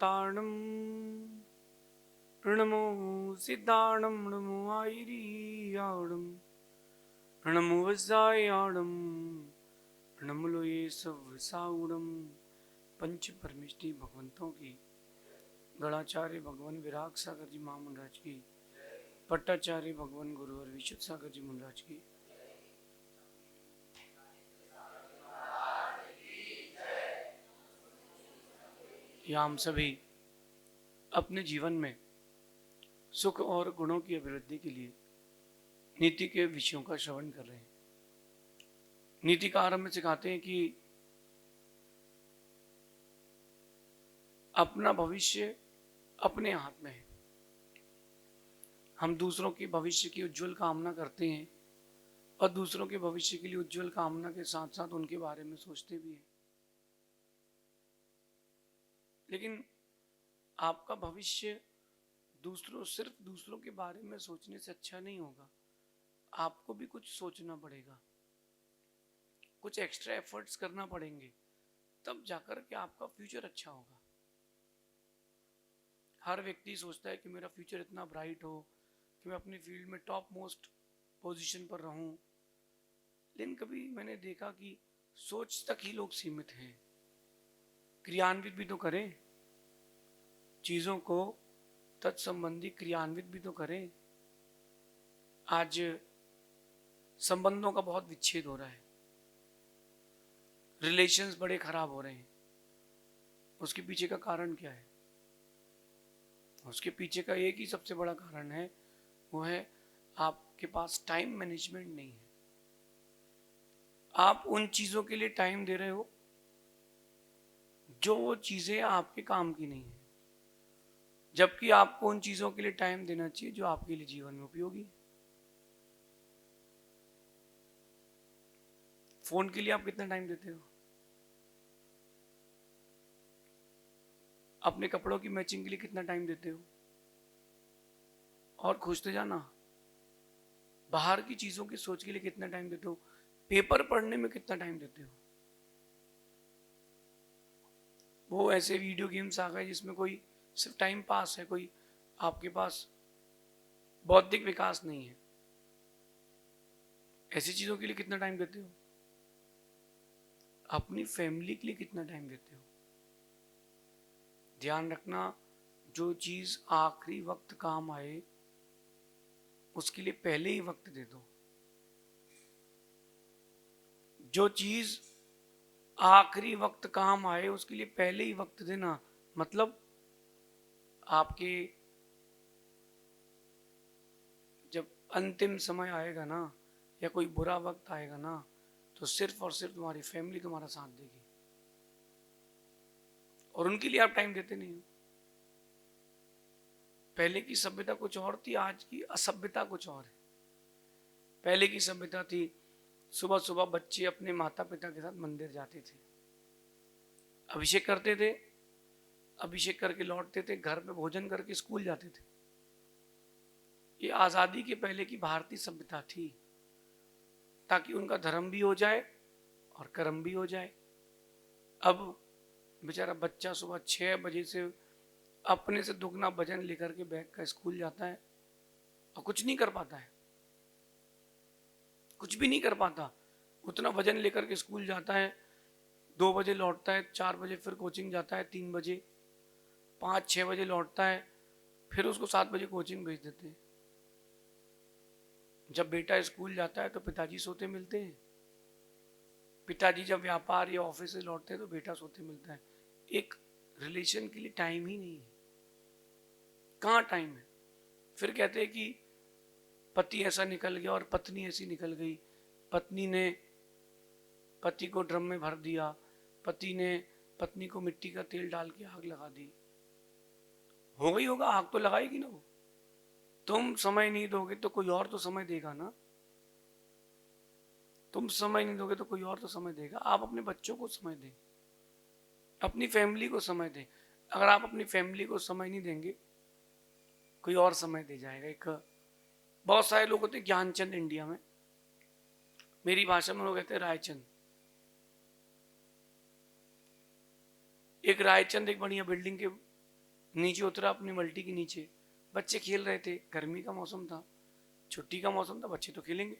शान्ताणं नमो सिद्धाणं नमो आयरियाणं नमो वज्रायाणं नमो लोये सवसाउणं। पंच परमेष्टि भगवंतों की, गणाचार्य भगवान विराग सागर जी महामंडराज की, पट्टाचार्य भगवान गुरुवर विशुद्ध सागर जी महाराज की, या हम सभी अपने जीवन में सुख और गुणों की अभिवृद्धि के लिए नीति के विषयों का श्रवण कर रहे हैं। नीति का आरंभ में सिखाते हैं कि अपना भविष्य अपने हाथ में है। हम दूसरों के भविष्य की उज्जवल कामना करते हैं और दूसरों के भविष्य के लिए उज्जवल कामना के साथ साथ उनके बारे में सोचते भी हैं। लेकिन आपका भविष्य सिर्फ दूसरों के बारे में सोचने से अच्छा नहीं होगा। आपको भी कुछ सोचना पड़ेगा, कुछ एक्स्ट्रा एफर्ट्स करना पड़ेंगे, तब जाकर के आपका फ्यूचर अच्छा होगा। हर व्यक्ति सोचता है कि मेरा फ्यूचर इतना ब्राइट हो कि मैं अपनी फील्ड में टॉप मोस्ट पोजीशन पर रहूं। लेकिन कभी मैंने देखा कि सोच तक ही लोग सीमित हैं। क्रियान्वित भी तो करें चीजों को, तत्संबंधी क्रियान्वित भी तो करें। आज संबंधों का बहुत विच्छेद हो रहा है, रिलेशंस बड़े खराब हो रहे हैं। उसके पीछे का कारण क्या है? उसके पीछे का एक ही सबसे बड़ा कारण है, वो है आपके पास टाइम मैनेजमेंट नहीं है। आप उन चीजों के लिए टाइम दे रहे हो जो वो चीजें आपके काम की नहीं है, जबकि आपको उन चीजों के लिए टाइम देना चाहिए जो आपके लिए जीवन में उपयोगी है। फोन के लिए आप कितना टाइम देते हो? अपने कपड़ों की मैचिंग के लिए कितना टाइम देते हो? और खोजते जाना। बाहर की चीजों की सोच के लिए कितना टाइम देते हो? पेपर पढ़ने में कितना टाइम देते हो? वो ऐसे वीडियो गेम्स आ गए जिसमें कोई सिर्फ टाइम पास है, कोई आपके पास बौद्धिक विकास नहीं है। ऐसी चीजों के लिए कितना टाइम देते हो? अपनी फैमिली के लिए कितना टाइम देते हो? ध्यान रखना, जो चीज आखिरी वक्त काम आए उसके लिए पहले ही वक्त दे दो। जो चीज आखिरी वक्त काम आए उसके लिए पहले ही वक्त देना, मतलब आपके जब अंतिम समय आएगा ना, या कोई बुरा वक्त आएगा ना, तो सिर्फ और सिर्फ तुम्हारी फैमिली तुम्हारा साथ देगी, और उनके लिए आप टाइम देते नहीं हो। पहले की सभ्यता कुछ और थी, आज की असभ्यता कुछ और है। पहले की सभ्यता थी, सुबह सुबह बच्चे अपने माता पिता के साथ मंदिर जाते थे, अभिषेक करते थे, अभिषेक करके लौटते थे, घर पे भोजन करके स्कूल जाते थे। ये आजादी के पहले की भारतीय सभ्यता थी, ताकि उनका धर्म भी हो जाए और कर्म भी हो जाए। अब बेचारा बच्चा सुबह 6 बजे से अपने से दुगना वजन लेकर के बैग का स्कूल जाता है और कुछ नहीं कर पाता है, कुछ भी नहीं कर पाता। उतना वजन लेकर के स्कूल जाता है, 2 बजे लौटता है, 4 बजे फिर कोचिंग जाता है, 3 बजे, 5-6 बजे लौटता है, फिर उसको 7 बजे कोचिंग भेज देते हैं। जब बेटा स्कूल जाता है तो पिताजी सोते मिलते हैं, पिताजी जब व्यापार या ऑफिस से लौटते हैं तो बेटा सोते मिलता है। एक रिलेशन के लिए टाइम ही नहीं है। कहाँ टाइम है? फिर कहते हैं कि पति ऐसा निकल गया और पत्नी ऐसी निकल गई, पत्नी ने पति को ड्रम में भर दिया, पति ने पत्नी को मिट्टी का तेल डाल के आग लगा दी। हो गई होगा, आग तो लगाएगी ना वो। तुम समय नहीं दोगे तो कोई और तो समय देगा ना। तुम समय नहीं दोगे तो कोई और तो समय देगा। आप अपने बच्चों को समय दें, अपनी फैमिली को समय दें। अगर आप अपनी फैमिली को समय नहीं देंगे, कोई और समय दे जाएगा। एक बहुत सारे लोग होते हैं ज्ञानचंद इंडिया में, मेरी भाषा में लोग कहते हैं रायचंद। एक रायचंद एक बढ़िया बिल्डिंग के नीचे उतरा अपनी मल्टी के नीचे, बच्चे खेल रहे थे, गर्मी का मौसम था, छुट्टी का मौसम था, बच्चे तो खेलेंगे।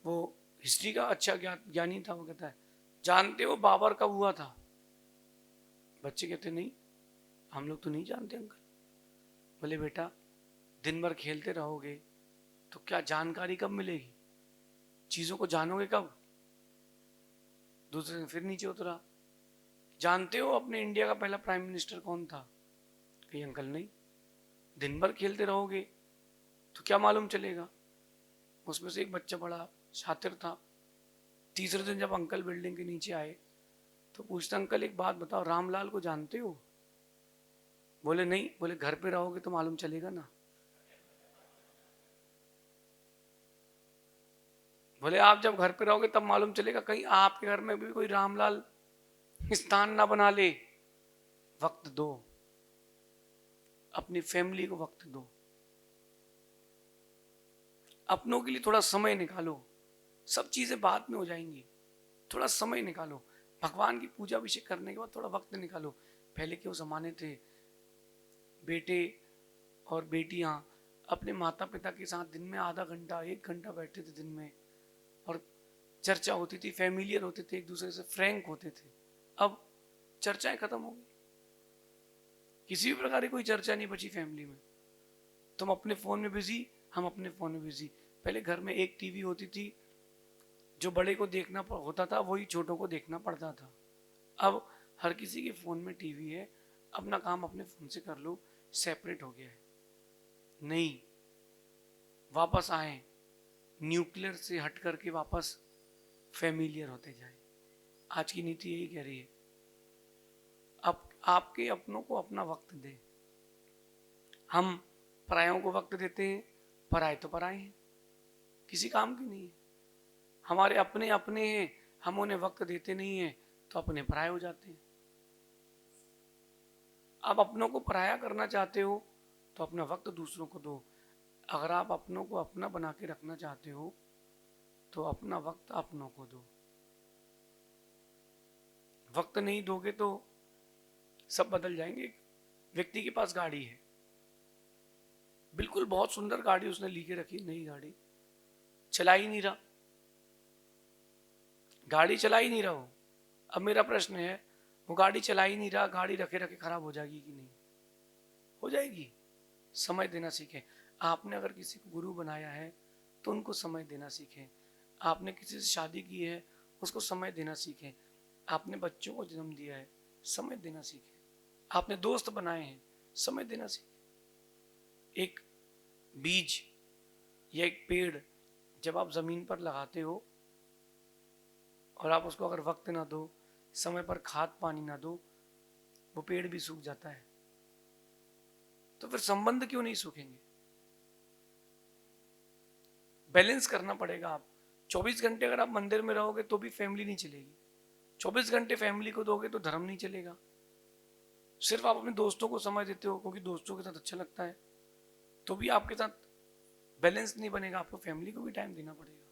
वो हिस्ट्री का अच्छा ज्ञानी था, वो कहता है जानते हो बाबर कब हुआ था? बच्चे कहते नहीं, हम लोग तो नहीं जानते अंकल। बोले बेटा, दिन भर खेलते रहोगे तो क्या जानकारी कब मिलेगी, चीजों को जानोगे कब? दूसरे दिन फिर नीचे उतरा, जानते हो अपने इंडिया का पहला प्राइम मिनिस्टर कौन था? कही अंकल नहीं, दिन भर खेलते रहोगे तो क्या मालूम चलेगा। उसमें से एक बच्चा बड़ा शातिर था, तीसरे दिन जब अंकल बिल्डिंग के नीचे आए तो पूछता अंकल एक बात बताओ, रामलाल को जानते हो? बोले नहीं। बोले घर पे रहोगे तो मालूम चलेगा ना। बोले आप जब घर पे रहोगे तब मालूम चलेगा, कहीं आपके घर में भी कोई रामलाल स्थान ना बना ले। वक्त दो, अपनी फैमिली को वक्त दो, अपनों के लिए थोड़ा समय निकालो। सब चीजें बाद में हो जाएंगी, थोड़ा समय निकालो। भगवान की पूजा अभिषेक करने के बाद थोड़ा वक्त निकालो। पहले के वो जमाने थे, बेटे और बेटियां अपने माता पिता के साथ दिन में आधा घंटा 1 घंटा बैठते थे दिन में, और चर्चा होती थी, फैमिलियर होते थे, एक दूसरे से फ्रैंक होते थे। अब चर्चाएं खत्म हो गई, किसी भी प्रकार की कोई चर्चा नहीं बची फैमिली में। तुम अपने फोन में बिजी, हम अपने फोन में बिजी। पहले घर में एक टीवी होती थी, जो बड़े को देखना होता था वही छोटों को देखना पड़ता था। अब हर किसी के फोन में टीवी है, अपना काम अपने फोन से कर लो, सेपरेट हो गया है। नहीं, वापस आए, न्यूक्लियर से हट करके वापस फैमिलियर होते जाए। आज की नीति यही कह रही है, अब आपके अपनों को अपना वक्त दे। हम परायों को वक्त देते हैं, पराए तो पराए हैं, किसी काम की नहीं है। हमारे अपने अपने हैं, हम उन्हें वक्त देते नहीं हैं तो अपने पराये हो जाते हैं। आप अपनों को पराया करना चाहते हो तो अपना वक्त दूसरों को दो। अगर आप अपनों को अपना बना के रखना चाहते हो तो अपना वक्त अपनों को दो। वक्त नहीं दोगे तो सब बदल जाएंगे। व्यक्ति के पास गाड़ी है, बिल्कुल बहुत सुंदर गाड़ी उसने ली के रखी, नई गाड़ी, चला ही नहीं रहा, गाड़ी चला ही नहीं रहा वो। अब मेरा प्रश्न है, वो गाड़ी चला ही नहीं रहा, गाड़ी रखे रखे खराब हो जाएगी कि नहीं? हो जाएगी। समय देना सीखें। आपने अगर किसी को गुरु बनाया है तो उनको समय देना सीखें। आपने किसी से शादी की है, उसको समय देना सीखें। आपने बच्चों को जन्म दिया है, समय देना सीखें। आपने दोस्त बनाए हैं, समय देना सीखें। एक बीज या एक पेड़ जब आप जमीन पर लगाते हो और आप उसको अगर वक्त ना दो, समय पर खाद पानी ना दो, वो पेड़ भी सूख जाता है। तो फिर संबंध क्यों नहीं सूखेंगे? बैलेंस करना पड़ेगा। आप 24 घंटे अगर आप मंदिर में रहोगे तो भी फैमिली नहीं चलेगी। 24 घंटे फैमिली को दोगे तो धर्म नहीं चलेगा। सिर्फ आप अपने दोस्तों को समय देते हो क्योंकि दोस्तों के साथ अच्छा लगता है, तो भी आपके साथ बैलेंस नहीं बनेगा। आपको फैमिली को भी टाइम देना पड़ेगा।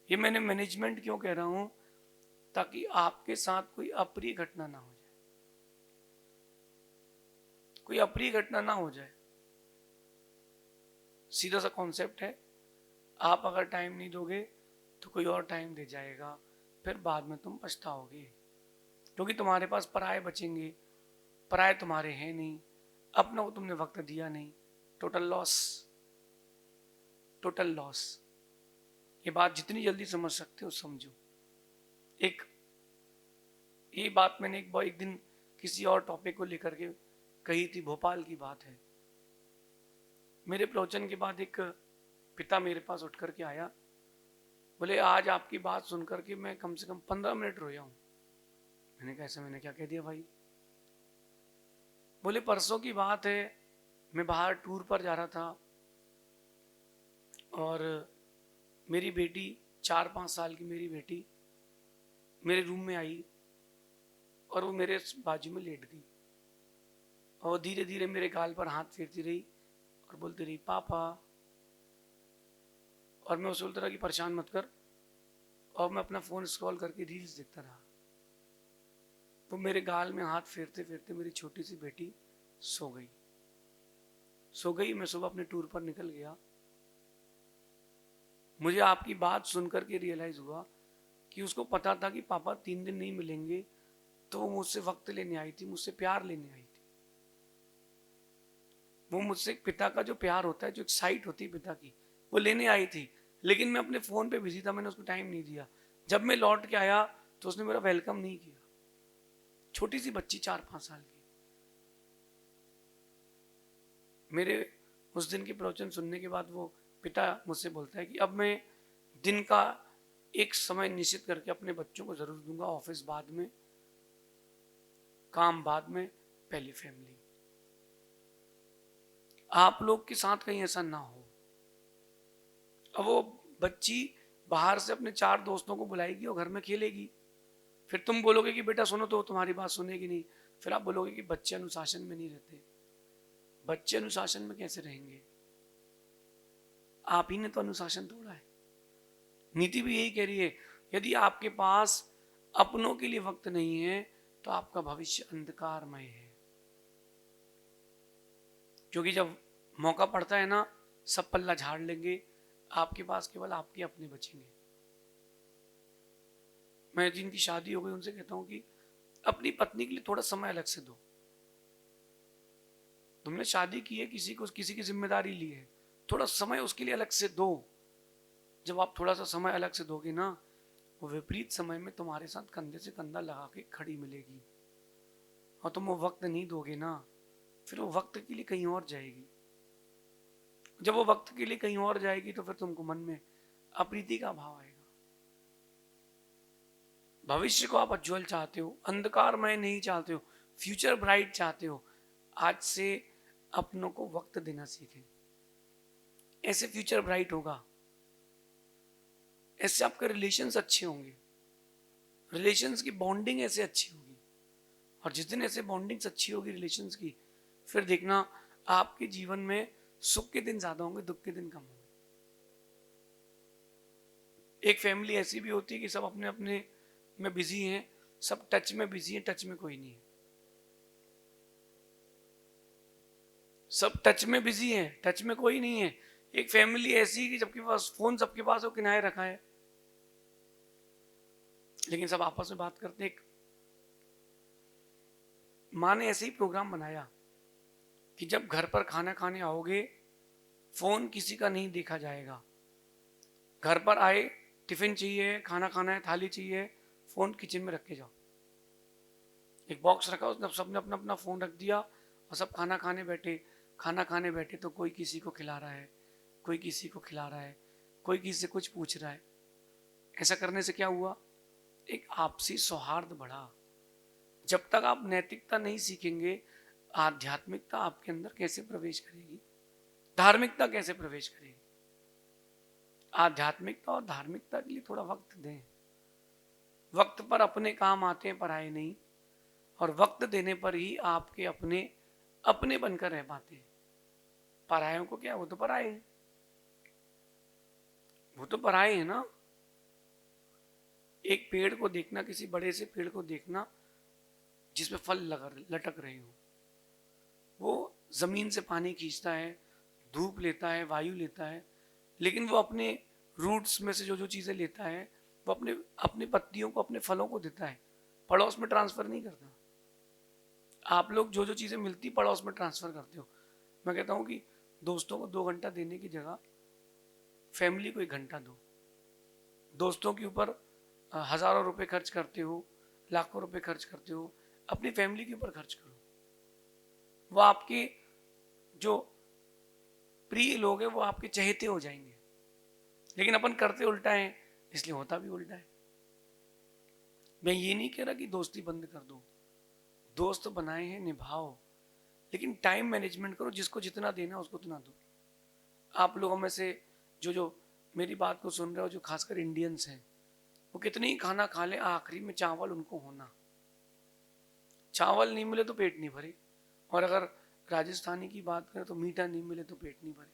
ये मैंने मैनेजमेंट क्यों कह रहा हूं, ताकि आपके साथ कोई अप्रिय घटना ना हो जाए, कोई अप्रिय घटना ना हो जाए। सीधा सा कॉन्सेप्ट है, आप अगर टाइम नहीं दोगे तो कोई और टाइम दे जाएगा, फिर बाद में तुम पछताओगे, क्योंकि तुम्हारे पास पराये बचेंगे। पराये तुम्हारे हैं नहीं, अपनों को तुमने वक्त दिया नहीं। Total loss, total loss. ये बात जितनी जल्दी समझ सकते हो समझो। एक ये बात मैंने एक दिन किसी और टॉपिक को लेकर के कही थी, भोपाल की बात है। मेरे प्रवचन के बाद एक पिता मेरे पास उठ करके आया, बोले आज आपकी बात सुनकर के मैं कम से कम 15 मिनट रोया हूं। मैंने कहा ऐसा मैंने क्या कह दिया भाई? बोले परसों की बात है, मैं बाहर टूर पर जा रहा था और मेरी बेटी 4-5 साल की मेरी बेटी मेरे रूम में आई और वो मेरे बाजू में लेट गई और धीरे धीरे मेरे गाल पर हाथ फेरती रही और बोलती रही पापा। और मैं उसे बोलता रहा कि परेशान मत कर, और मैं अपना फोन स्क्रॉल करके रील्स देखता रहा। वो मेरे गाल में हाथ फेरते फेरते मेरी छोटी सी बेटी सो गई। मैं सुबह अपने टूर पर निकल गया। मुझे आपकी बात सुनकर के रियलाइज हुआ कि उसको पता था कि पापा 3 दिन नहीं मिलेंगे, तो वो मुझसे वक्त लेने आई थी, मुझसे प्यार लेने आई थी। वो मुझसे पिता का जो प्यार होता है, जो एक्साइट होती है पिता की, वो लेने आई थी। लेकिन मैं अपने फोन पे बिजी था, मैंने उसको टाइम नहीं दिया। जब मैं लौट के आया तो उसने मेरा वेलकम नहीं किया। छोटी सी बच्ची 4-5 साल की। मेरे उस दिन के प्रवचन सुनने के बाद वो पिता मुझसे बोलता है कि अब मैं दिन का एक समय निश्चित करके अपने बच्चों को जरूर दूंगा, ऑफिस बाद में, काम बाद में, पहले फैमिली। आप लोग के साथ कहीं ऐसा ना हो। अब वो बच्ची बाहर से अपने 4 दोस्तों को बुलाएगी और घर में खेलेगी। फिर तुम बोलोगे कि बेटा सुनो, तो तुम्हारी बात सुनेगी नहीं। फिर आप बोलोगे कि बच्चे अनुशासन में नहीं रहते। बच्चे अनुशासन में कैसे रहेंगे? आप ही ने तो अनुशासन तोड़ा है। नीति भी यही कह रही है, यदि आपके पास अपनों के लिए वक्त नहीं है तो आपका भविष्य अंधकारमय है। क्योंकि जब मौका पड़ता है ना, सब पल्ला झाड़ लेंगे, आपके पास केवल आपके अपने बचेंगे। मैं जिनकी शादी हो गई उनसे कहता हूं कि अपनी पत्नी के लिए थोड़ा समय अलग से दो। तुमने शादी की है, किसी को किसी की जिम्मेदारी ली है, थोड़ा समय उसके लिए अलग से दो। जब आप थोड़ा सा समय अलग से दोगे ना, वो विपरीत समय में तुम्हारे साथ कंधे से कंधा लगा के खड़ी मिलेगी। और तुम वो वक्त नहीं दोगे ना, फिर वो वक्त के लिए कहीं और जाएगी। जब वो वक्त के लिए कहीं और जाएगी तो फिर तुमको मन में अप्रीति का भाव आएगा। भविष्य को आप उज्जवल चाहते हो, अंधकारमय नहीं चाहते हो, फ्यूचर ब्राइट चाहते हो, आज से अपनों को वक्त देना सीखें। ऐसे फ्यूचर ब्राइट होगा, ऐसे आपके रिलेशंस अच्छे होंगे, रिलेशंस की बॉन्डिंग ऐसे अच्छी होगी। और जिस दिन ऐसे बॉन्डिंग्स अच्छी होगी रिलेशंस की, फिर देखना आपके जीवन में सुख के दिन ज्यादा होंगे, दुख के दिन कम होंगे। एक फैमिली ऐसी भी होती है कि सब अपने अपने में बिजी हैं, सब टच में बिजी हैं, टच में कोई नहीं है। सब टच में बिजी हैं, टच में कोई नहीं है। एक फैमिली ऐसी है कि सबके पास फोन, सबके पास वो किनारे रखा है, लेकिन सब आपस में बात करते। एक माँ ने ऐसे ही प्रोग्राम बनाया कि जब घर पर खाना खाने आओगे, फोन किसी का नहीं देखा जाएगा। घर पर आए, टिफिन चाहिए, खाना खाना है, थाली चाहिए, फोन किचन में रख के जाओ। एक बॉक्स रखा, उसने सबने अपना अपना फोन रख दिया और सब खाना खाने बैठे। खाना खाने बैठे तो कोई किसी को खिला रहा है, कोई किसी को खिला रहा है, कोई किसी से कुछ पूछ रहा है। ऐसा करने से क्या हुआ? एक आपसी सौहार्द बढ़ा। जब तक आप नैतिकता नहीं सीखेंगे, आध्यात्मिकता आपके अंदर कैसे प्रवेश करेगी? धार्मिकता कैसे प्रवेश करेगी? आध्यात्मिकता और धार्मिकता के लिए थोड़ा वक्त दें। वक्त पर अपने काम आते हैं, पराये नहीं। और वक्त देने पर ही आपके अपने अपने बनकर रह पाते हैं। परायों को क्या, वो तो पराये हैं, वो तो पराये हैं ना। एक पेड़ को देखना, किसी बड़े से पेड़ को देखना जिसमें फल लटक रहे हो, वो जमीन से पानी खींचता है, धूप लेता है, वायु लेता है, लेकिन वो अपने रूट्स में से जो जो चीजें लेता है, वो अपने अपने पत्तियों को, अपने फलों को देता है, पड़ोस में ट्रांसफर नहीं करता। आप लोग जो जो चीजें मिलती पड़ोस में ट्रांसफर करते हो। मैं कहता हूं कि दोस्तों को 2 घंटा देने की जगह फैमिली को 1 घंटा दो। दोस्तों के ऊपर हजारों रुपए खर्च करते हो, लाखों रुपए खर्च करते हो, अपनी फैमिली के ऊपर खर्च करो। वो आपके जो प्रिय लोग हैं, वो आपके चहेते हो जाएंगे। लेकिन अपन करते उल्टा है, इसलिए होता भी उल्टा है। मैं ये नहीं कह रहा कि दोस्ती बंद कर दो, दोस्त बनाए हैं, निभाओ, लेकिन टाइम मैनेजमेंट करो। जिसको जितना देना उसको उतना दो। आप लोगों में से जो जो मेरी बात को सुन रहे हो, जो खासकर इंडियंस हैं, वो कितनी ही खाना खा ले, आखिरी में चावल उनको होना। चावल नहीं मिले तो पेट नहीं भरे। और अगर राजस्थानी की बात करें तो मीठा नहीं मिले तो पेट नहीं भरे।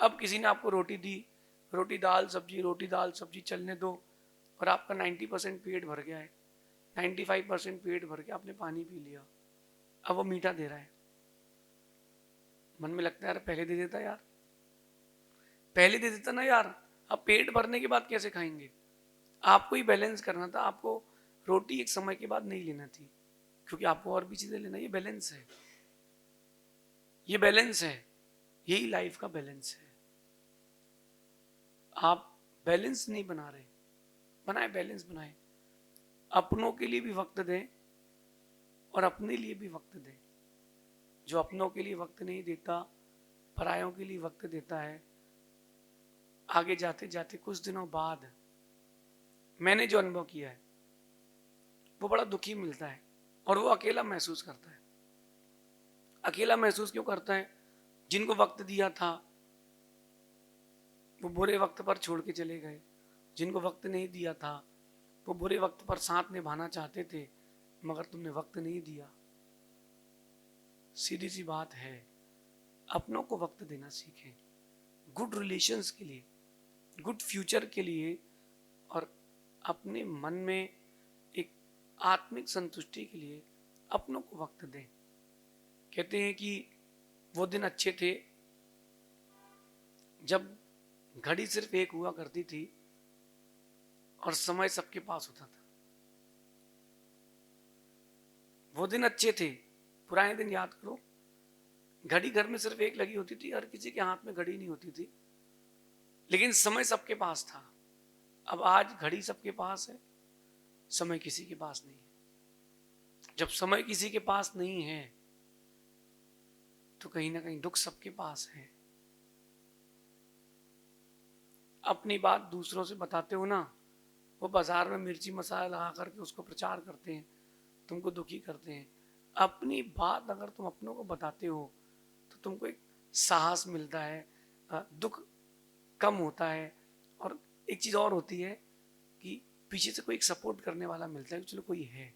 अब किसी ने आपको रोटी दी, रोटी दाल सब्जी, रोटी दाल सब्जी चलने दो, और आपका 90% पेट भर गया है, 95% पेट भर के आपने पानी पी लिया, अब वो मीठा दे रहा है। मन में लगता है यार पहले दे देता यार, पहले दे देता ना यार, अब पेट भरने के बाद कैसे खाएंगे। आपको ही बैलेंस करना था, आपको रोटी एक समय के बाद नहीं लेना थी, क्योंकि आपको और भी चीजें लेना। ये बैलेंस है, ये बैलेंस है, यही लाइफ का बैलेंस है। आप बैलेंस नहीं बना रहे, बनाए, बैलेंस बनाए। अपनों के लिए भी वक्त दें और अपने लिए भी वक्त दें। जो अपनों के लिए वक्त नहीं देता, परायों के लिए वक्त देता है, आगे जाते जाते कुछ दिनों बाद, मैंने जो अनुभव किया है, वो बड़ा दुखी मिलता है और वो अकेला महसूस करता है। अकेला महसूस क्यों करता है? जिनको वक्त दिया था वो बुरे वक्त पर छोड़ के चले गए, जिनको वक्त नहीं दिया था वो बुरे वक्त पर साथ निभाना चाहते थे, मगर तुमने वक्त नहीं दिया। सीधी सी बात है, अपनों को वक्त देना सीखें, गुड रिलेशंस के लिए, गुड फ्यूचर के लिए, और अपने मन में एक आत्मिक संतुष्टि के लिए अपनों को वक्त दें। कहते हैं कि वो दिन अच्छे थे जब घड़ी सिर्फ एक हुआ करती थी और समय सबके पास होता था। वो दिन अच्छे थे, पुराने दिन याद करो। घड़ी घर में सिर्फ एक लगी होती थी, हर किसी के हाथ में घड़ी नहीं होती थी, लेकिन समय सबके पास था। अब आज घड़ी सबके पास है, समय किसी के पास नहीं है। जब समय किसी के पास नहीं है तो कहीं ना कहीं दुख सबके पास है। अपनी बात दूसरों से बताते हो ना, वो बाजार में मिर्ची मसाला लगा करके उसको प्रचार करते हैं, तुमको दुखी करते हैं। अपनी बात अगर तुम अपनों को बताते हो तो तुमको एक साहस मिलता है, दुख कम होता है, और एक चीज और होती है कि पीछे से कोई एक सपोर्ट करने वाला मिलता है, चलो कोई है।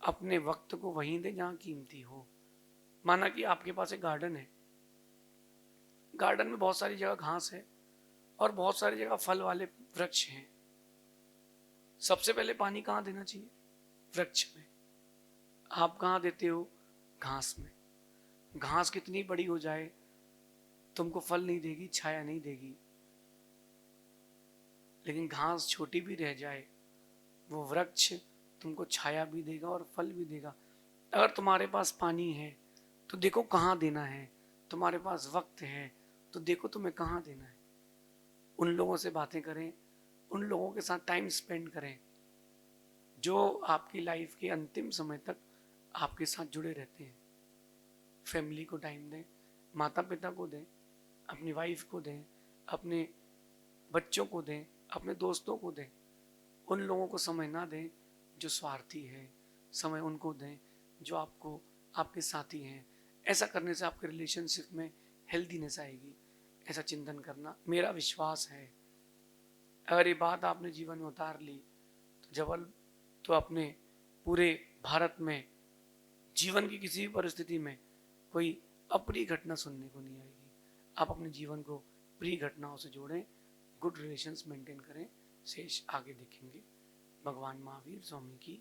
अपने वक्त को वहीं दे जहां कीमती हो। माना कि आपके पास एक गार्डन है, गार्डन में बहुत सारी जगह घास है और बहुत सारी जगह फल वाले वृक्ष हैं। सबसे पहले पानी कहाँ देना चाहिए? वृक्ष में। आप कहाँ देते हो? घास में। घास कितनी बड़ी हो जाए तुमको फल नहीं देगी, छाया नहीं देगी, लेकिन घास छोटी भी रह जाए वो वृक्ष तुमको छाया भी देगा और फल भी देगा। अगर तुम्हारे पास पानी है तो देखो कहाँ देना है, तुम्हारे पास वक्त है तो देखो तुम्हें कहाँ देना है। उन लोगों से बातें करें, उन लोगों के साथ टाइम स्पेंड करें जो आपकी लाइफ के अंतिम समय तक आपके साथ जुड़े रहते हैं। फैमिली को टाइम दें, माता पिता को दें, अपनी वाइफ को दें, अपने बच्चों को दें, अपने दोस्तों को दें। उन लोगों को समय ना दें जो स्वार्थी है, समय उनको दें जो आपको, आपके साथी हैं। ऐसा करने से आपके रिलेशनशिप में हेल्दीनेस आएगी। ऐसा चिंतन करना मेरा विश्वास है। अगर ये बात आपने जीवन में उतार ली तो जबल तो अपने पूरे भारत में जीवन की किसी भी परिस्थिति में कोई अप्रिय घटना सुनने को नहीं आएगी। आप अपने जीवन को प्रिय घटनाओं से जोड़ें, गुड रिलेशंस मेंटेन करें, शेष आगे देखेंगे। भगवान महावीर स्वामी की